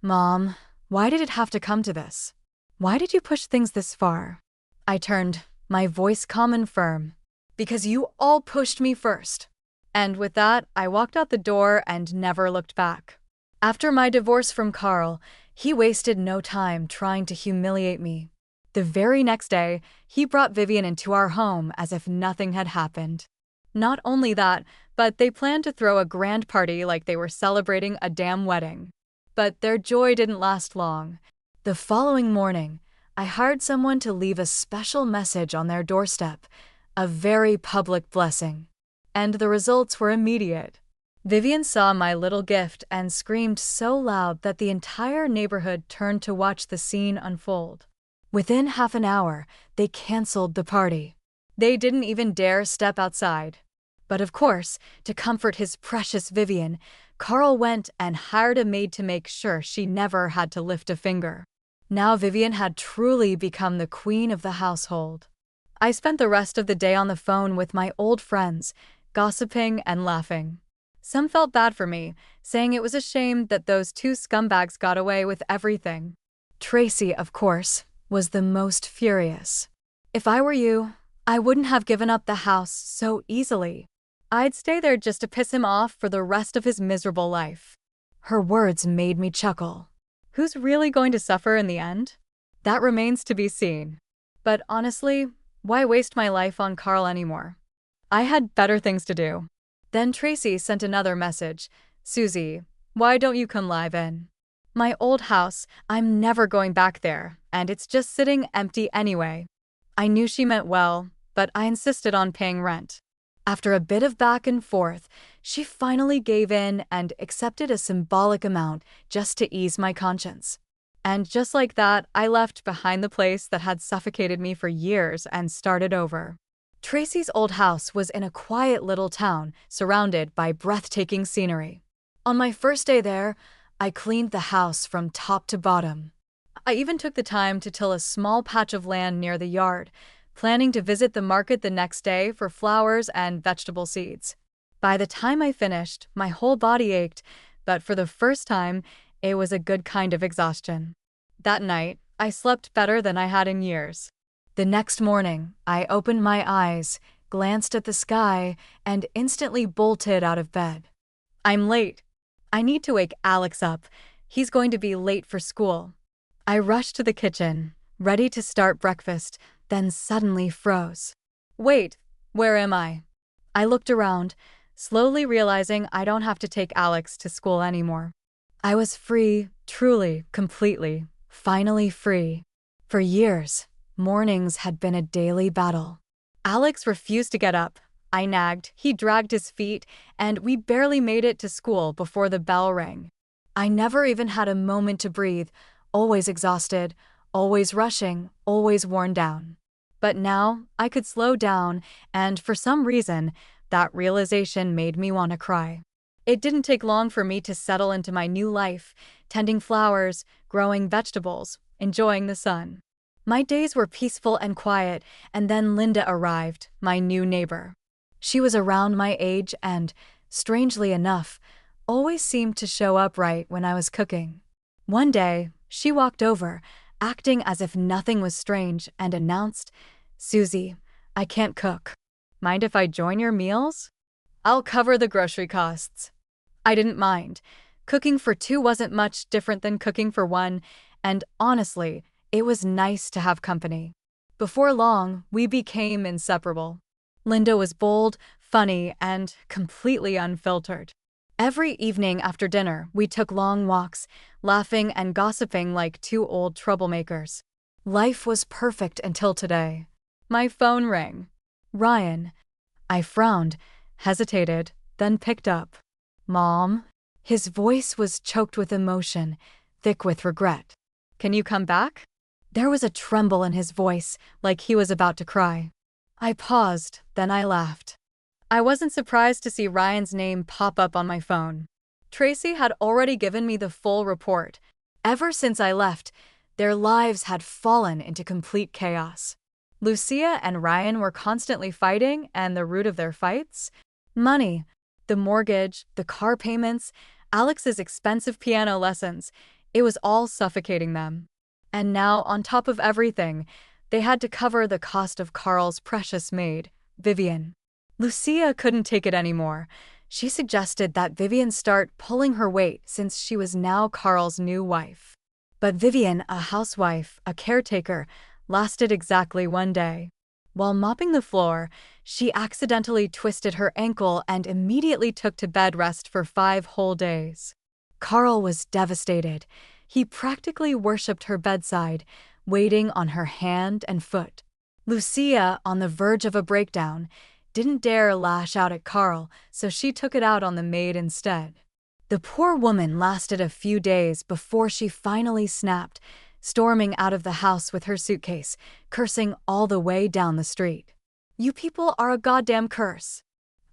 Speaker 1: Mom, why did it have to come to this? Why did you push things this far? I turned, my voice calm and firm. Because you all pushed me first. And with that, I walked out the door and never looked back. After my divorce from Carl, he wasted no time trying to humiliate me. The very next day, he brought Vivian into our home as if nothing had happened. Not only that, but they planned to throw a grand party like they were celebrating a damn wedding. But their joy didn't last long. The following morning, I hired someone to leave a special message on their doorstep, a very public blessing. And the results were immediate. Vivian saw my little gift and screamed so loud that the entire neighborhood turned to watch the scene unfold. Within half an hour, they canceled the party. They didn't even dare step outside. But of course, to comfort his precious Vivian, Carl went and hired a maid to make sure she never had to lift a finger. Now Vivian had truly become the queen of the household. I spent the rest of the day on the phone with my old friends, gossiping and laughing. Some felt bad for me, saying it was a shame that those two scumbags got away with everything. Tracy, of course, was the most furious. If I were you, I wouldn't have given up the house so easily. I'd stay there just to piss him off for the rest of his miserable life. Her words made me chuckle. Who's really going to suffer in the end? That remains to be seen. But honestly, why waste my life on Carl anymore? I had better things to do. Then Tracy sent another message. Susie, why don't you come live in? My old house, I'm never going back there, and it's just sitting empty anyway. I knew she meant well, but I insisted on paying rent. After a bit of back and forth, she finally gave in and accepted a symbolic amount just to ease my conscience. And just like that, I left behind the place that had suffocated me for years and started over. Tracy's old house was in a quiet little town, surrounded by breathtaking scenery. On my first day there, I cleaned the house from top to bottom. I even took the time to till a small patch of land near the yard, planning to visit the market the next day for flowers and vegetable seeds. By the time I finished, my whole body ached, but for the first time, it was a good kind of exhaustion. That night, I slept better than I had in years. The next morning, I opened my eyes, glanced at the sky, and instantly bolted out of bed. I'm late. I need to wake Alex up. He's going to be late for school. I rushed to the kitchen, ready to start breakfast, then suddenly froze. Wait, where am I? I looked around, slowly realizing I don't have to take Alex to school anymore. I was free, truly, completely, finally free. For years, mornings had been a daily battle. Alex refused to get up. I nagged, he dragged his feet, and we barely made it to school before the bell rang. I never even had a moment to breathe, always exhausted, always rushing, always worn down. But now, I could slow down, and for some reason, that realization made me want to cry. It didn't take long for me to settle into my new life, tending flowers, growing vegetables, enjoying the sun. My days were peaceful and quiet, and then Linda arrived, my new neighbor. She was around my age and, strangely enough, always seemed to show up right when I was cooking. One day, she walked over, acting as if nothing was strange, and announced, "Susie, I can't cook. Mind if I join your meals? I'll cover the grocery costs." I didn't mind. Cooking for two wasn't much different than cooking for one, and honestly, it was nice to have company. Before long, we became inseparable. Linda was bold, funny, and completely unfiltered. Every evening after dinner, we took long walks, laughing and gossiping like two old troublemakers. Life was perfect until today. My phone rang. Ryan. I frowned, hesitated, then picked up. "Mom?" His voice was choked with emotion, thick with regret. Can you come back? There was a tremble in his voice, like he was about to cry. I paused, then I laughed. I wasn't surprised to see Ryan's name pop up on my phone. Tracy had already given me the full report. Ever since I left, their lives had fallen into complete chaos. Lucia and Ryan were constantly fighting, and the root of their fights? Money. The mortgage, the car payments, Alex's expensive piano lessons. It was all suffocating them. And now, on top of everything, they had to cover the cost of Carl's precious maid, Vivian. Lucia couldn't take it anymore. She suggested that Vivian start pulling her weight since she was now Carl's new wife. But Vivian, a housewife, a caretaker, lasted exactly one day. While mopping the floor, she accidentally twisted her ankle and immediately took to bed rest for 5 whole days. Carl was devastated. He practically worshipped her bedside, waiting on her hand and foot. Lucia, on the verge of a breakdown, didn't dare lash out at Carl, so she took it out on the maid instead. The poor woman lasted a few days before she finally snapped, storming out of the house with her suitcase, cursing all the way down the street. You people are a goddamn curse.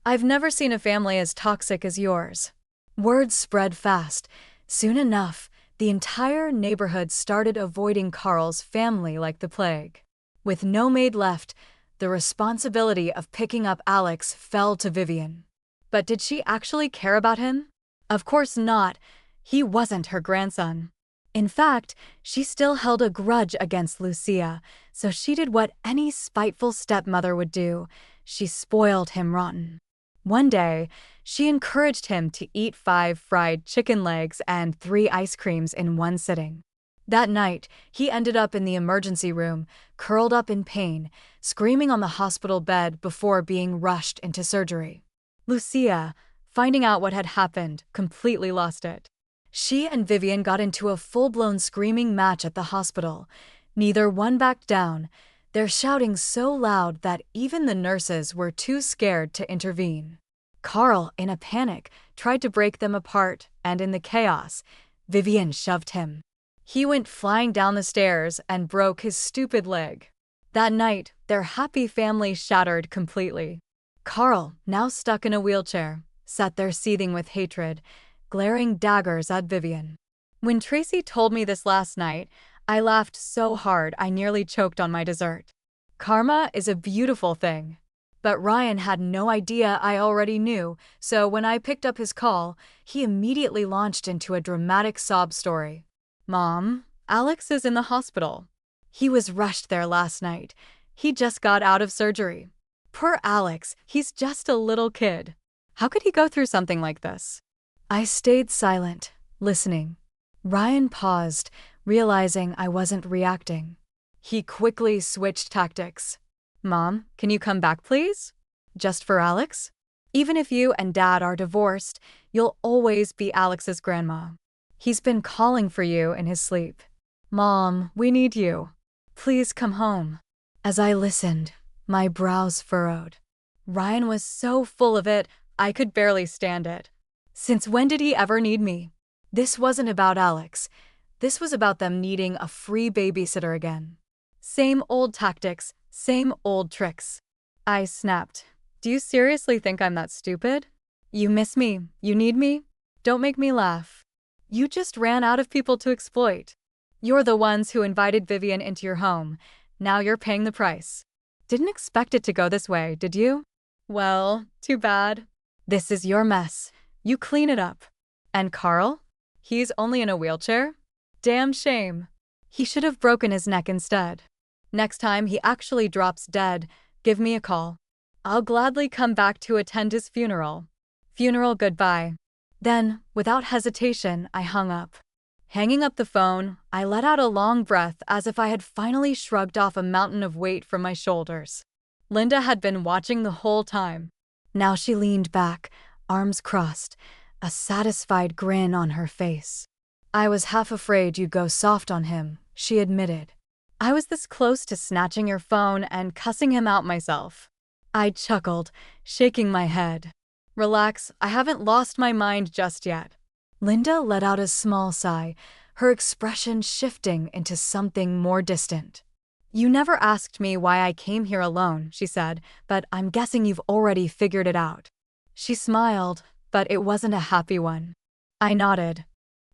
Speaker 1: I've never seen a family as toxic as yours. Word spread fast. Soon enough, the entire neighborhood started avoiding Carl's family like the plague. With no maid left, the responsibility of picking up Alex fell to Vivian. But did she actually care about him? Of course not. He wasn't her grandson. In fact, she still held a grudge against Lucia, so she did what any spiteful stepmother would do. She spoiled him rotten. One day, she encouraged him to eat 5 fried chicken legs and 3 ice creams in one sitting. That night, he ended up in the emergency room, curled up in pain, screaming on the hospital bed before being rushed into surgery. Lucia, finding out what had happened, completely lost it. She and Vivian got into a full-blown screaming match at the hospital. Neither one backed down, their shouting so loud that even the nurses were too scared to intervene. Carl, in a panic, tried to break them apart, and in the chaos, Vivian shoved him. He went flying down the stairs and broke his stupid leg. That night, their happy family shattered completely. Carl, now stuck in a wheelchair, sat there seething with hatred, glaring daggers at Vivian. When Tracy told me this last night, I laughed so hard I nearly choked on my dessert. Karma is a beautiful thing. But Ryan had no idea I already knew, so when I picked up his call, he immediately launched into a dramatic sob story. Mom, Alex is in the hospital. He was rushed there last night. He just got out of surgery. Poor Alex, he's just a little kid. How could he go through something like this? I stayed silent, listening. Ryan paused, realizing I wasn't reacting. He quickly switched tactics. Mom, can you come back, please? Just for Alex? Even if you and Dad are divorced, you'll always be Alex's grandma. He's been calling for you in his sleep. Mom, we need you. Please come home. As I listened, my brows furrowed. Ryan was so full of it, I could barely stand it. Since when did he ever need me? This wasn't about Alex. This was about them needing a free babysitter again. Same old tactics, same old tricks. I snapped. Do you seriously think I'm that stupid? You miss me, you need me? Don't make me laugh. You just ran out of people to exploit. You're the ones who invited Vivian into your home. Now you're paying the price. Didn't expect it to go this way, did you? Well, too bad. This is your mess. You clean it up. And Carl? He's only in a wheelchair? Damn shame. He should have broken his neck instead. Next time he actually drops dead, give me a call. I'll gladly come back to attend his funeral. Funeral goodbye. Then, without hesitation, I hung up. Hanging up the phone, I let out a long breath as if I had finally shrugged off a mountain of weight from my shoulders. Linda had been watching the whole time. Now she leaned back, arms crossed, a satisfied grin on her face. I was half afraid you'd go soft on him, she admitted. I was this close to snatching your phone and cussing him out myself. I chuckled, shaking my head. Relax, I haven't lost my mind just yet. Linda let out a small sigh, her expression shifting into something more distant. You never asked me why I came here alone, she said, but I'm guessing you've already figured it out. She smiled, but it wasn't a happy one. I nodded.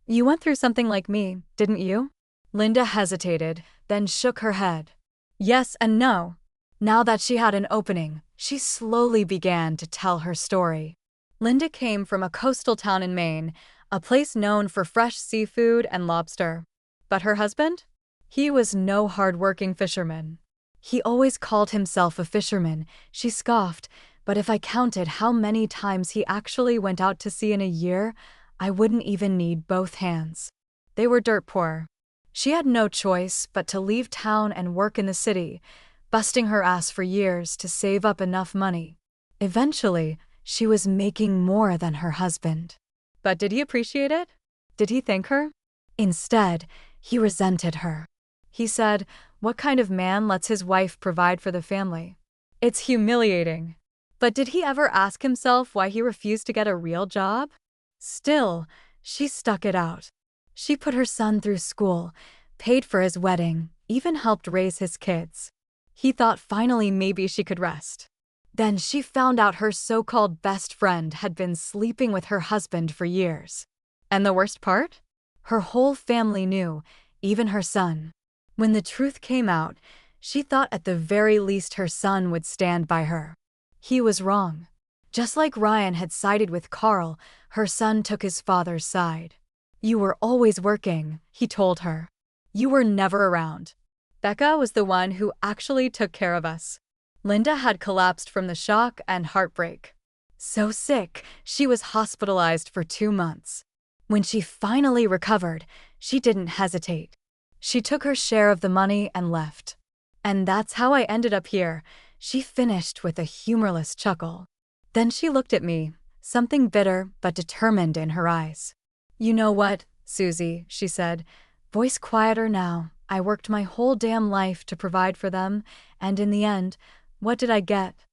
Speaker 1: You went through something like me, didn't you? Linda hesitated, then shook her head. Yes and no. Now that she had an opening, she slowly began to tell her story. Linda came from a coastal town in Maine, a place known for fresh seafood and lobster. But her husband? He was no hard-working fisherman. He always called himself a fisherman, she scoffed, but if I counted how many times he actually went out to sea in a year, I wouldn't even need both hands. They were dirt poor. She had no choice but to leave town and work in the city, busting her ass for years to save up enough money. Eventually, she was making more than her husband. But did he appreciate it? Did he thank her? Instead, he resented her. He said, "What kind of man lets his wife provide for the family? It's humiliating." But did he ever ask himself why he refused to get a real job? Still, she stuck it out. She put her son through school, paid for his wedding, even helped raise his kids. He thought finally maybe she could rest. Then she found out her so-called best friend had been sleeping with her husband for years. And the worst part? Her whole family knew, even her son. When the truth came out, she thought at the very least her son would stand by her. He was wrong. Just like Ryan had sided with Carl, her son took his father's side. You were always working, he told her. You were never around. Becca was the one who actually took care of us. Linda had collapsed from the shock and heartbreak. So sick, she was hospitalized for 2 months. When she finally recovered, she didn't hesitate. She took her share of the money and left. And that's how I ended up here, she finished with a humorless chuckle. Then she looked at me, something bitter but determined in her eyes. You know what, Susie, she said, voice quieter now. I worked my whole damn life to provide for them, and in the end, what did I get?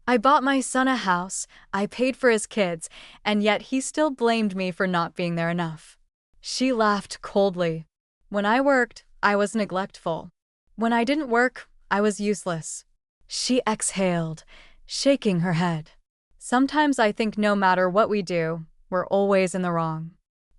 Speaker 1: I bought my son a house, I paid for his kids, and yet he still blamed me for not being there enough. She laughed coldly. When I worked, I was neglectful. When I didn't work, I was useless. She exhaled, shaking her head. Sometimes I think no matter what we do, we're always in the wrong.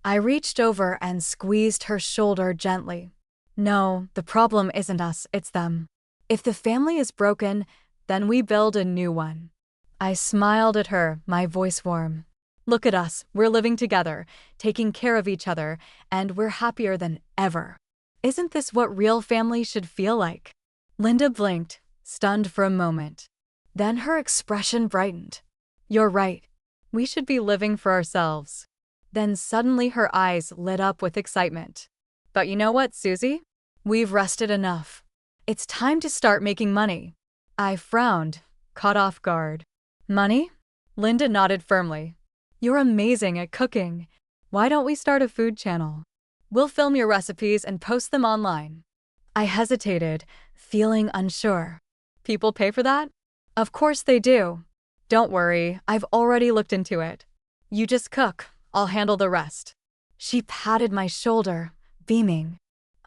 Speaker 1: I reached over and squeezed her shoulder gently. No, the problem isn't us, it's them. If the family is broken, then we build a new one. I smiled at her, my voice warm. Look at us, we're living together, taking care of each other, and we're happier than ever. Isn't this what real family should feel like? Linda blinked, stunned for a moment. Then her expression brightened. You're right. We should be living for ourselves. Then suddenly her eyes lit up with excitement. But you know what, Susie? We've rested enough. It's time to start making money. I frowned, caught off guard. Money? Linda nodded firmly. You're amazing at cooking. Why don't we start a food channel? We'll film your recipes and post them online. I hesitated, feeling unsure. People pay for that? Of course they do. Don't worry, I've already looked into it. You just cook, I'll handle the rest. She patted my shoulder, beaming.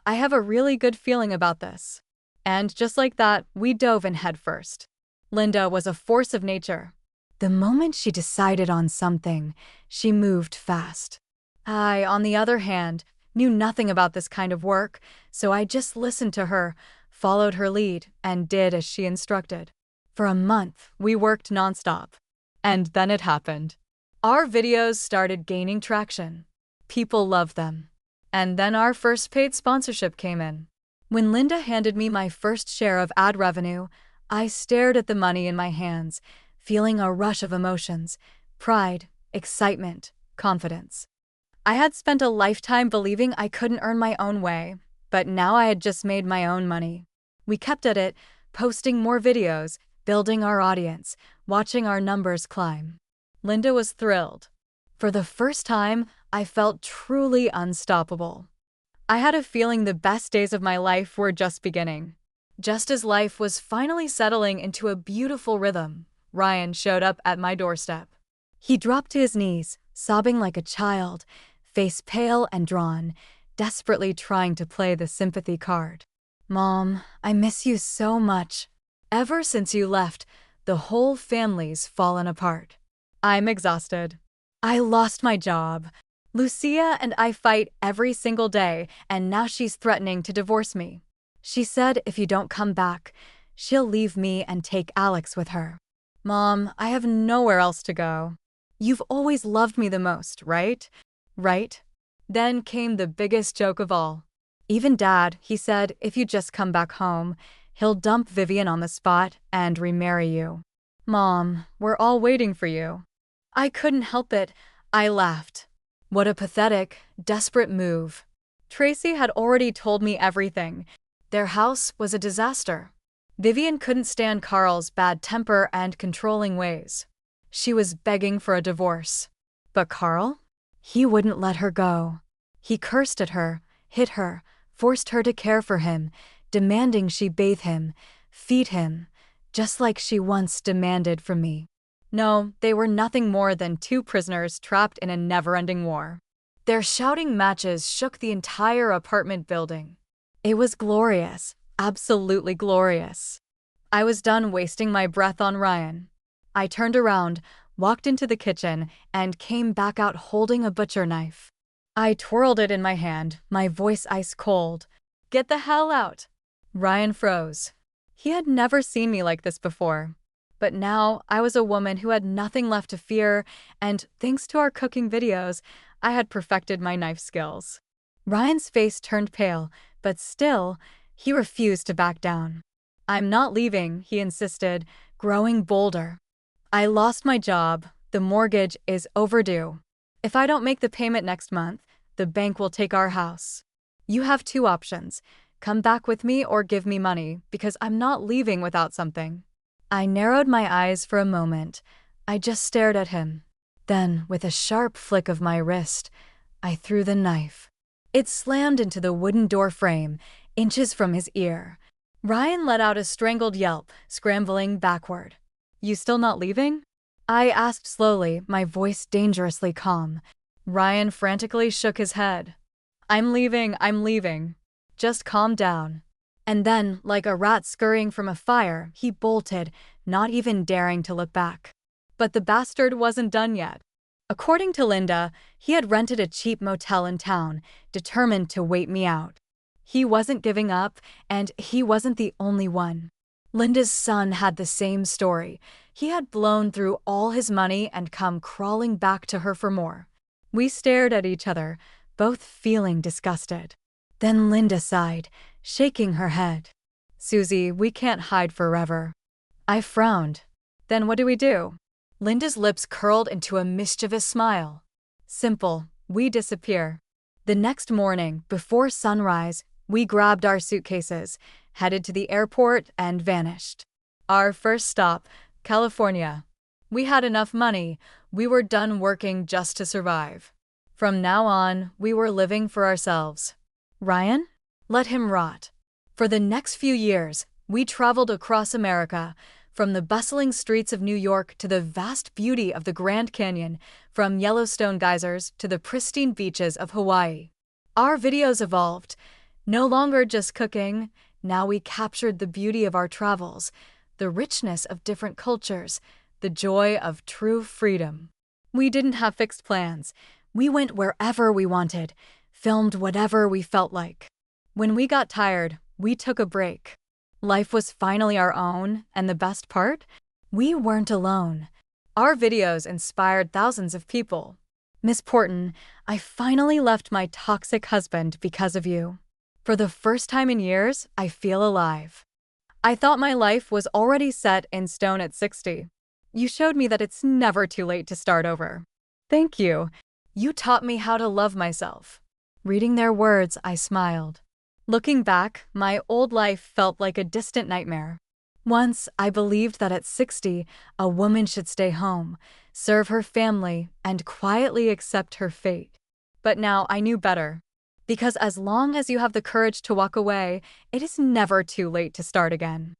Speaker 1: I have a really good feeling about this. And just like that, we dove in headfirst. Linda was a force of nature. The moment she decided on something, she moved fast. I, on the other hand, knew nothing about this kind of work, so I just listened to her, followed her lead, and did as she instructed. For a month, we worked nonstop. And then it happened. Our videos started gaining traction. People loved them. And then our first paid sponsorship came in. When Linda handed me my first share of ad revenue, I stared at the money in my hands, feeling a rush of emotions: pride, excitement, confidence. I had spent a lifetime believing I couldn't earn my own way, but now I had just made my own money. We kept at it, posting more videos, building our audience, watching our numbers climb. Linda was thrilled. For the first time, I felt truly unstoppable. I had a feeling the best days of my life were just beginning. Just as life was finally settling into a beautiful rhythm, Ryan showed up at my doorstep. He dropped to his knees, sobbing like a child, face pale and drawn, desperately trying to play the sympathy card. "Mom, I miss you so much. Ever since you left, the whole family's fallen apart. I'm exhausted. I lost my job. Lucia and I fight every single day, and now she's threatening to divorce me. She said if you don't come back, she'll leave me and take Alex with her. Mom, I have nowhere else to go. You've always loved me the most, right? Right?" Then came the biggest joke of all. Even Dad, he said, if you just come back home, he'll dump Vivian on the spot and remarry you. Mom, we're all waiting for you. I couldn't help it. I laughed. What a pathetic, desperate move. Tracy had already told me everything. Their house was a disaster. Vivian couldn't stand Carl's bad temper and controlling ways. She was begging for a divorce. But Carl? He wouldn't let her go. He cursed at her, hit her, forced her to care for him, demanding she bathe him, feed him, just like she once demanded from me. No, they were nothing more than two prisoners trapped in a never-ending war. Their shouting matches shook the entire apartment building. It was glorious, absolutely glorious. I was done wasting my breath on Ryan. I turned around, walked into the kitchen, and came back out holding a butcher knife. I twirled it in my hand, my voice ice cold. "Get the hell out!" Ryan froze. He had never seen me like this before. But now I was a woman who had nothing left to fear, and thanks to our cooking videos, I had perfected my knife skills. Ryan's face turned pale, but still, he refused to back down. "I'm not leaving," he insisted, growing bolder. "I lost my job. The mortgage is overdue. If I don't make the payment next month, the bank will take our house. You have two options. Come back with me or give me money, because I'm not leaving without something." I narrowed my eyes for a moment. I just stared at him. Then, with a sharp flick of my wrist, I threw the knife. It slammed into the wooden door frame, inches from his ear. Ryan let out a strangled yelp, scrambling backward. "You still not leaving?" I asked slowly, my voice dangerously calm. Ryan frantically shook his head. I'm leaving. Just calm down." And then, like a rat scurrying from a fire, he bolted, not even daring to look back. But the bastard wasn't done yet. According to Linda, he had rented a cheap motel in town, determined to wait me out. He wasn't giving up, and he wasn't the only one. Linda's son had the same story. He had blown through all his money and come crawling back to her for more. We stared at each other, both feeling disgusted. Then Linda sighed, shaking her head. "Susie, we can't hide forever." I frowned. "Then what do we do?" Linda's lips curled into a mischievous smile. "Simple, we disappear." The next morning, before sunrise, we grabbed our suitcases, headed to the airport, and vanished. Our first stop, California. We had enough money. We were done working just to survive. From now on, we were living for ourselves. Ryan? Let him rot. For the next few years, we traveled across America, from the bustling streets of New York to the vast beauty of the Grand Canyon, from Yellowstone geysers to the pristine beaches of Hawaii. Our videos evolved. No longer just cooking, now we captured the beauty of our travels, the richness of different cultures, the joy of true freedom. We didn't have fixed plans. We went wherever we wanted, filmed whatever we felt like. When we got tired, we took a break. Life was finally our own, and the best part? We weren't alone. Our videos inspired thousands of people. Miss Porton, I finally left my toxic husband because of you. For the first time in years, I feel alive. I thought my life was already set in stone at 60. You showed me that it's never too late to start over. Thank you. You taught me how to love myself. Reading their words, I smiled. Looking back, my old life felt like a distant nightmare. Once, I believed that at 60, a woman should stay home, serve her family, and quietly accept her fate. But now I knew better. Because as long as you have the courage to walk away, it is never too late to start again.